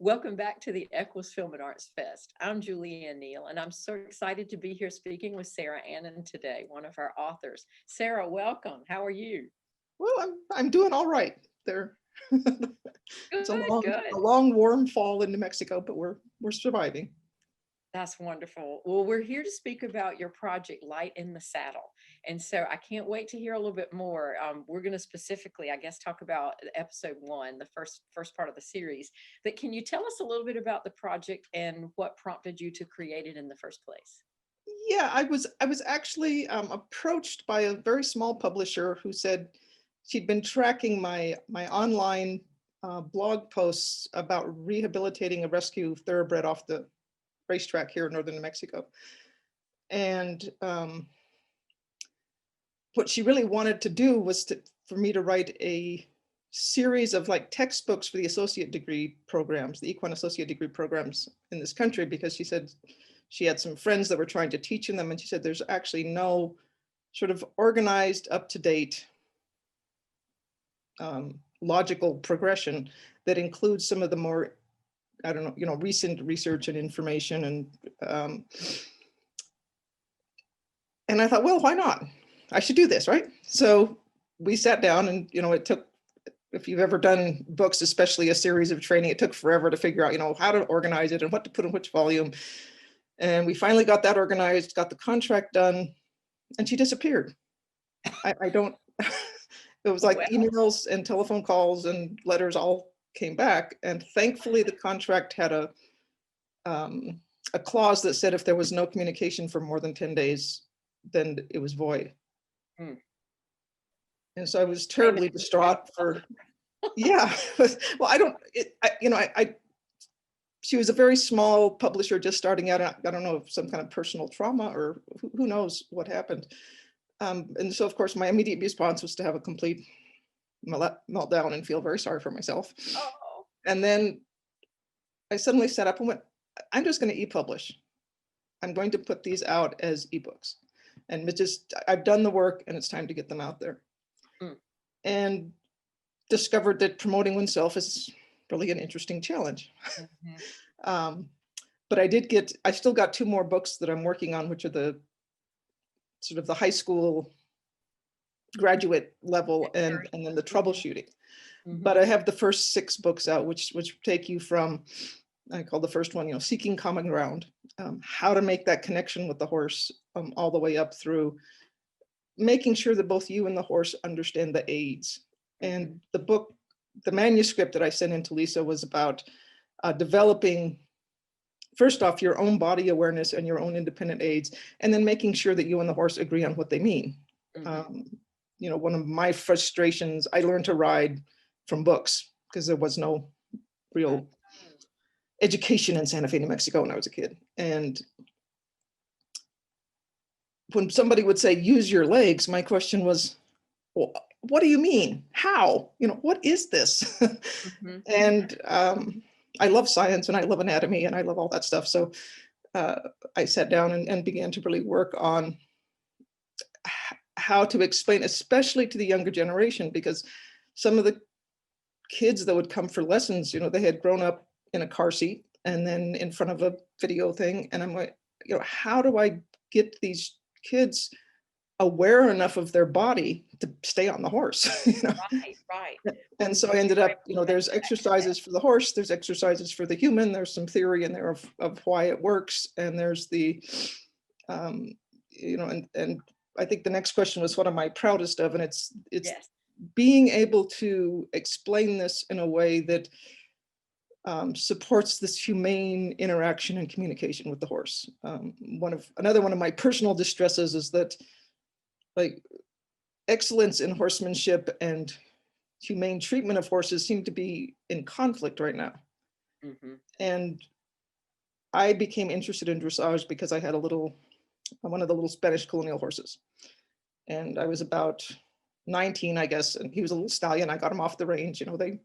Welcome back to the EQUUS Film and Arts Fest. I'm Julianne Neal, and I'm so excited to be here speaking with Sara Annon today, one of our authors. Sara, welcome. How are you? Well, I'm doing all right. There, it's Good, a good. long warm fall in New Mexico, but we're surviving. That's wonderful. Well, we're here to speak about your project, Light in the Saddle. And so I can't wait to hear a little bit more. We're going to specifically, I guess, talk about episode one, the first part of the series. But can you tell us a little bit about the project and what prompted you to create it in the first place? Yeah, I was actually approached by a very small publisher who said she'd been tracking my online blog posts about rehabilitating a rescue thoroughbred off the racetrack here in northern New Mexico, and what she really wanted to do was for me to write a series of like textbooks for the associate degree programs, the equine associate degree programs in this country, because she said she had some friends that were trying to teach in them, and she said there's actually no sort of organized, up-to-date, logical progression that includes some of the more, I don't know, recent research and information. And I thought, well, why not? I should do this, right? So we sat down, and it took, if you've ever done books, especially a series of training, it took forever to figure out, how to organize it and what to put in which volume. And we finally got that organized, got the contract done, and she disappeared. I don't, it was like Well, emails and telephone calls and letters all came back. And thankfully the contract had a clause that said if there was no communication for more than 10 days, then it was void. hmm. And so I was terribly distraught for, yeah. Well, I don't, she was a very small publisher just starting out. I don't know if some kind of personal trauma or who knows what happened. And so, of course, my immediate response was to have a complete meltdown and feel very sorry for myself. Oh, And then I suddenly sat up and went, I'm just going to e-publish. I'm going to put these out as ebooks. And I've done the work and it's time to get them out there. mm, And discovered that promoting oneself is really an interesting challenge. mhm. But I still got two more books that I'm working on, which are the sort of the high school graduate level and then the troubleshooting. But I have the first 6 books out, which take you from, I call the first one, seeking common ground, how to make that connection with the horse, all the way up through making sure that both you and the horse understand the aids. And the manuscript that I sent into Lisa was about developing, first off, your own body awareness and your own independent aids, and then making sure that you and the horse agree on what they mean. One of my frustrations, I learned to ride from books because there was no real education in Santa Fe, New Mexico when I was a kid. And when somebody would say, use your legs, my question was, well, what do you mean? How? What is this? And I love science and I love anatomy and I love all that stuff. So I sat down and began to really work on how to explain, especially to the younger generation, because some of the kids that would come for lessons, they had grown up in a car seat and then in front of a video thing. And I'm like, how do I get these kids aware enough of their body to stay on the horse? Right. And so I ended up, there's exercises for the horse, there's exercises for the human, there's some theory in there of why it works. And there's the, and I think the next question was, what am I proudest of? And it's Yes. being able to explain this in a way that supports this humane interaction and communication with the horse. Another one of my personal distresses is that, like, excellence in horsemanship and humane treatment of horses seem to be in conflict right now. And I became interested in dressage because I had one of the little Spanish colonial horses. And I was about 19, I guess, and he was a little stallion. I got him off the range. They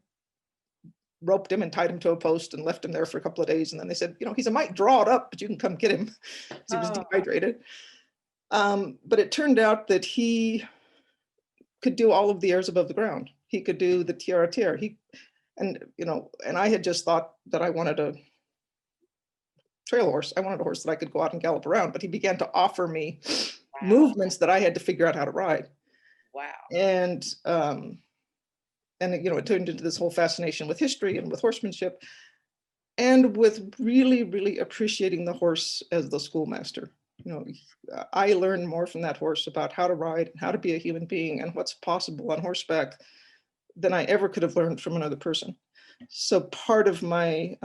roped him and tied him to a post and left him there for a couple of days. And then they said, he might draw it up, but you can come get him because he was dehydrated. But it turned out that he could do all of the airs above the ground. He could do the tierra-tierre. And, you know, and I had just thought that I wanted a trail horse. I wanted a horse that I could go out and gallop around, but he began to offer me Wow. movements that I had to figure out how to ride. Wow. And, you know, it turned into this whole fascination with history and with horsemanship and with really, really appreciating the horse as the schoolmaster. You know, I learned more from that horse about how to ride, how to be a human being, and what's possible on horseback than I ever could have learned from another person. So part of my,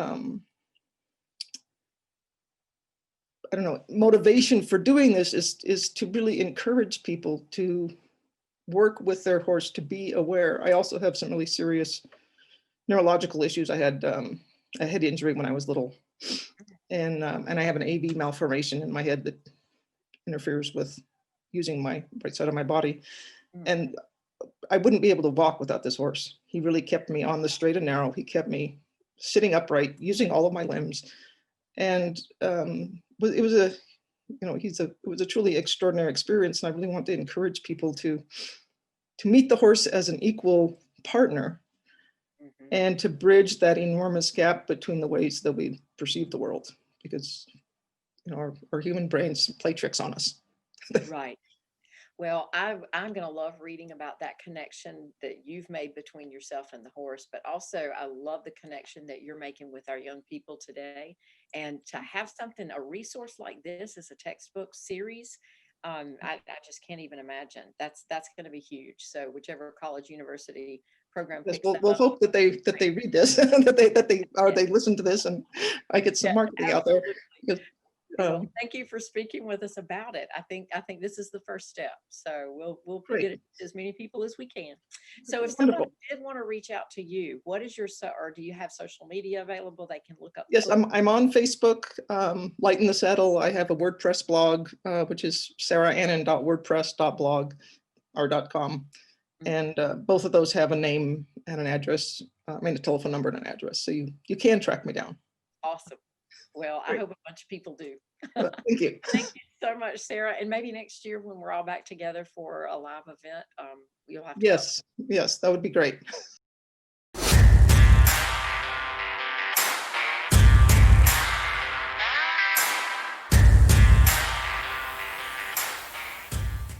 I don't know, motivation for doing this is to really encourage people to work with their horse, to be aware. I also have some really serious neurological issues. I had a head injury when I was little, and I have an AV malformation in my head that interferes with using my right side of my body. And I wouldn't be able to walk without this horse. He really kept me on the straight and narrow. He kept me sitting upright, using all of my limbs. And it was a, you know, it was a truly extraordinary experience. And I really want to encourage people to meet the horse as an equal partner Mhm. and to bridge that enormous gap between the ways that we perceive the world, because, you know, our human brains play tricks on us. Right. Well, I'm going to love reading about that connection that you've made between yourself and the horse, but also I love the connection that you're making with our young people today. And to have something, a resource like this as a textbook series, I just can't even imagine. That's going to be huge. So whichever college, university program Yes, picks that we'll up, hope that they read this, yeah, they listen to this, and I get some yeah, marketing out there. absolutely. Because, Well, thank you for speaking with us about it. I think this is the first step. So we'll great, get it to as many people as we can. So if somebody wonderful. did want to reach out to you, what is your or do you have social media available? They can look up the Yes, book. I'm on Facebook, Light in the Saddle. I have a WordPress blog, which is sarahannon.wordpress.blog or .com. Mhm. And both of those have a name and an address, I mean, a telephone number and an address. So you can track me down. Awesome. Well, I Great. hope a bunch of people do. Thank you. Thank you so much, Sarah. And maybe next year when we're all back together for a live event, you'll have to come. Yes, yes, that would be great.